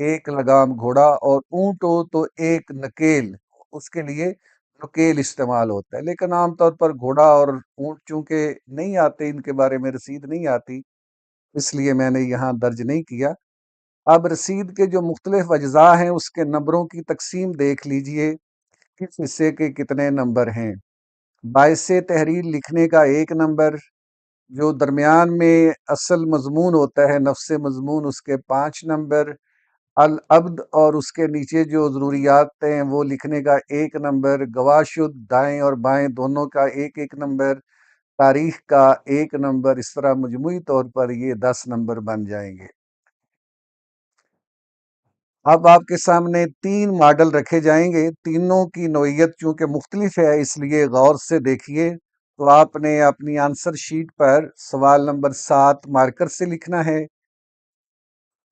ایک لگام گھوڑا، اور اونٹ ہو تو ایک نکیل، اس کے لیے نکیل استعمال ہوتا ہے۔ لیکن عام طور پر گھوڑا اور اونٹ چونکہ نہیں آتے، ان کے بارے میں رسید نہیں آتی، اس لیے میں نے یہاں درج نہیں کیا۔ اب رسید کے جو مختلف اجزاء ہیں اس کے نمبروں کی تقسیم دیکھ لیجئے، کس حصے کے کتنے نمبر ہیں۔ باعث تحریر لکھنے کا ایک نمبر، جو درمیان میں اصل مضمون ہوتا ہے، نفس مضمون، اس کے 5 نمبر، العبد اور اس کے نیچے جو ضروریات ہیں وہ لکھنے کا ایک نمبر، گواہ شد دائیں اور بائیں دونوں کا ایک ایک نمبر، تاریخ کا ایک نمبر، اس طرح مجموعی طور پر یہ 10 نمبر بن جائیں گے۔ اب آپ کے سامنے 3 ماڈل رکھے جائیں گے، تینوں کی نوعیت چونکہ مختلف ہے اس لیے غور سے دیکھیے۔ تو آپ نے اپنی آنسر شیٹ پر سوال نمبر 7 مارکر سے لکھنا ہے،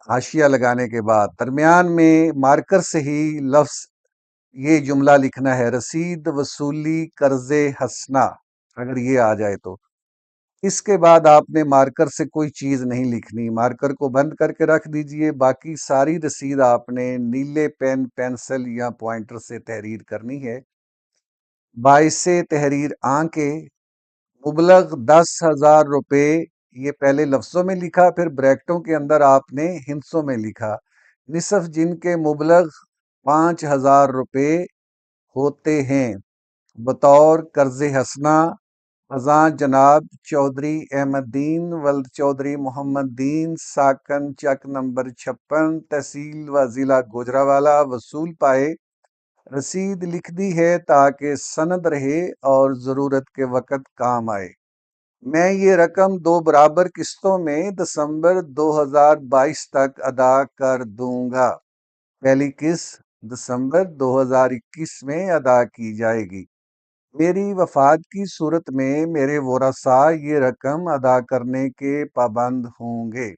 حاشیہ لگانے کے بعد درمیان میں مارکر سے ہی لفظ یہ جملہ لکھنا ہے، رسید وصولی قرض حسنہ، اگر یہ آ جائے تو۔ اس کے بعد آپ نے مارکر سے کوئی چیز نہیں لکھنی، مارکر کو بند کر کے رکھ دیجئے، باقی ساری رسید آپ نے نیلے پین، پینسل یا پوائنٹر سے تحریر کرنی ہے۔ باعث تحریر کے مبلغ 10,000 روپے، یہ پہلے لفظوں میں لکھا، پھر بریکٹوں کے اندر آپ نے ہندسوں میں لکھا۔ نصف جن کے مبلغ 5,000 روپے ہوتے ہیں، بطور قرض حسنہ خزاں جناب چودھری احمد دین ولد چودھری محمد دین، ساکن چک نمبر 56، تحصیل و ضلع گوجرانوالہ وصول پائے۔ رسید لکھ دی ہے تاکہ سند رہے اور ضرورت کے وقت کام آئے۔ میں یہ رقم 2 برابر قسطوں میں دسمبر 2022 تک ادا کر دوں گا۔ پہلی قسط دسمبر 2021 میں ادا کی جائے گی۔ میری وفات کی صورت میں میرے ورثاء یہ رقم ادا کرنے کے پابند ہوں گے۔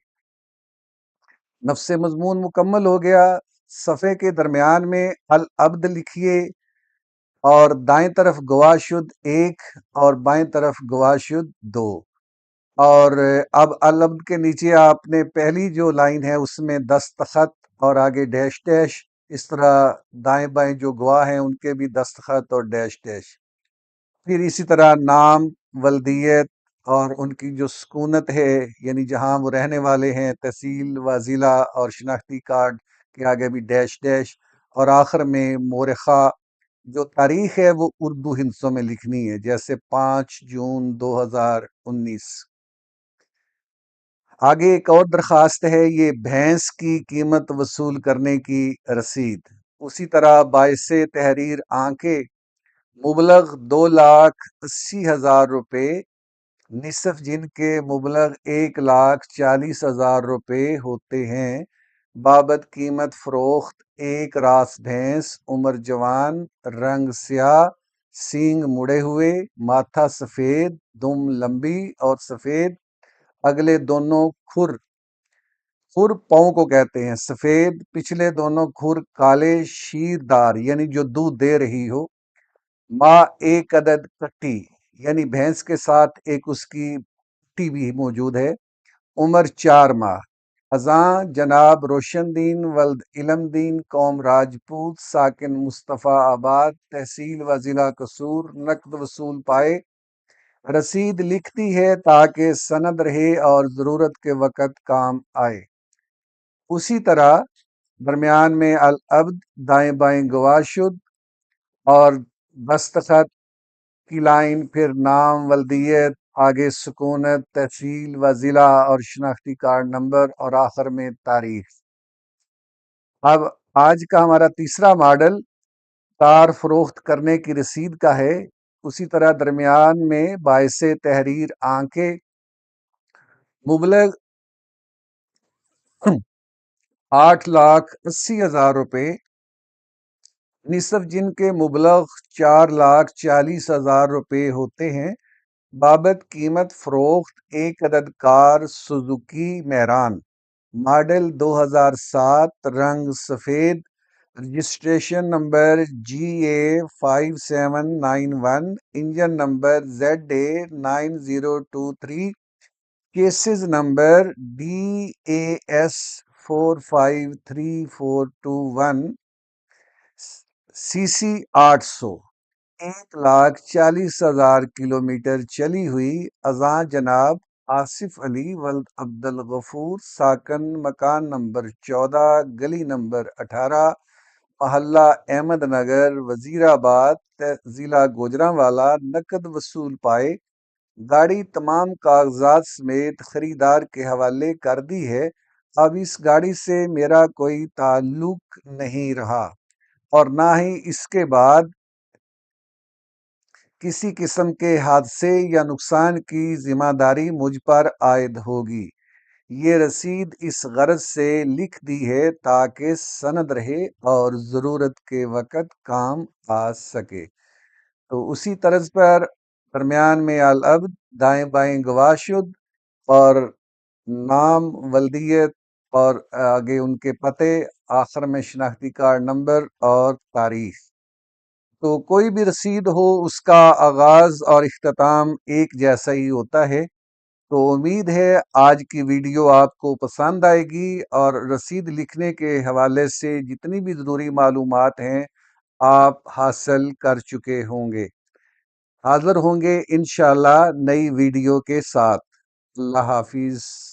نفس مضمون مکمل ہو گیا۔ صفحے کے درمیان میں العبد لکھیے اور دائیں طرف گواہ شد 1 اور بائیں طرف گواہ شد 2۔ اور اب العبد کے نیچے آپ نے پہلی جو لائن ہے اس میں دستخط اور آگے ڈیش ڈیش، اس طرح دائیں بائیں جو گواہ ہیں ان کے بھی دستخط اور ڈیش ڈیش۔ پھر اسی طرح نام، ولدیت اور ان کی جو سکونت ہے، یعنی جہاں وہ رہنے والے ہیں، تحصیل و ضلع اور شناختی کارڈ کے آگے بھی ڈیش ڈیش، اور آخر میں مورخہ۔ جو تاریخ ہے وہ اردو ہندسوں میں لکھنی ہے، جیسے 5 جون 2019۔ آگے ایک اور درخواست ہے، یہ بھینس کی قیمت وصول کرنے کی رسید۔ اسی طرح باعث تحریر کے مبلغ 2,80,000 روپے، نصف جن کے مبلغ 1,40,000 روپے ہوتے ہیں، بابت قیمت فروخت 1 راس بھینس، عمر جوان، رنگ سیاہ، سینگ مڑے ہوئے، ماتھا سفید، دم لمبی اور سفید، اگلے دونوں کھر پاؤں کو کہتے ہیں سفید، پچھلے دونوں کھر کالے، شیر دار یعنی جو دودھ دے رہی ہو، ماں 1 عدد کٹی یعنی بھینس کے ساتھ ایک اس کی کٹی بھی موجود ہے، عمر 4 ماہ۔ خزاں جناب روشن دین ولد علم دین، قوم راجپوت، ساکن مصطفیٰ آباد، تحصیل و ضلع قصور، نقد وصول پائے۔ رسید لکھتی ہے تاکہ سند رہے اور ضرورت کے وقت کام آئے۔ اسی طرح درمیان میں العبد، دائیں بائیں گواہ شد اور دستخط کی لائن، پھر نام، ولدیت، آگے سکونت، تحصیل و ضلع اور شناختی کارڈ نمبر، اور آخر میں تاریخ۔ اب آج کا ہمارا تیسرا ماڈل کار فروخت کرنے کی رسید کا ہے۔ اسی طرح درمیان میں باعث تحریر کے مبلغ 8,80,000 روپے، نصف جن کے مبلغ 4,40,000 روپے ہوتے ہیں، بابت قیمت فروخت 1 عدد کار سوزوکی میران، ماڈل 2007، رنگ سفید، registration number GA5791، engine number ZA9023، cases number DAS 453421 CC 800 1,40,000 kilometre چلی ہوئی ازاں جناب آصف علی ولد عبد الغفور ساکن مکان نمبر 14 گلی نمبر 18 محلہ احمد نگر وزیر آباد ضلع گوجرانوالا نقد وصول پائے گاڑی تمام کاغذات سمیت خریدار کے حوالے کر دی ہے۔ اب اس گاڑی سے میرا کوئی تعلق نہیں رہا اور نہ ہی اس کے بعد کسی قسم کے حادثے یا نقصان کی ذمہ داری مجھ پر عائد ہوگی۔ یہ رسید اس غرض سے لکھ دی ہے تاکہ سند رہے اور ضرورت کے وقت کام آ سکے۔ تو اسی طرز پر درمیان میں العبد، دائیں بائیں گواہ شد اور نام، ولدیت اور آگے ان کے پتے، آخر میں شناختی کارڈ نمبر اور تاریخ۔ تو کوئی بھی رسید ہو اس کا آغاز اور اختتام ایک جیسا ہی ہوتا ہے۔ تو امید ہے آج کی ویڈیو آپ کو پسند آئے گی اور رسید لکھنے کے حوالے سے جتنی بھی ضروری معلومات ہیں آپ حاصل کر چکے ہوں گے۔ حاضر ہوں گے انشاءاللہ نئی ویڈیو کے ساتھ۔ اللہ حافظ۔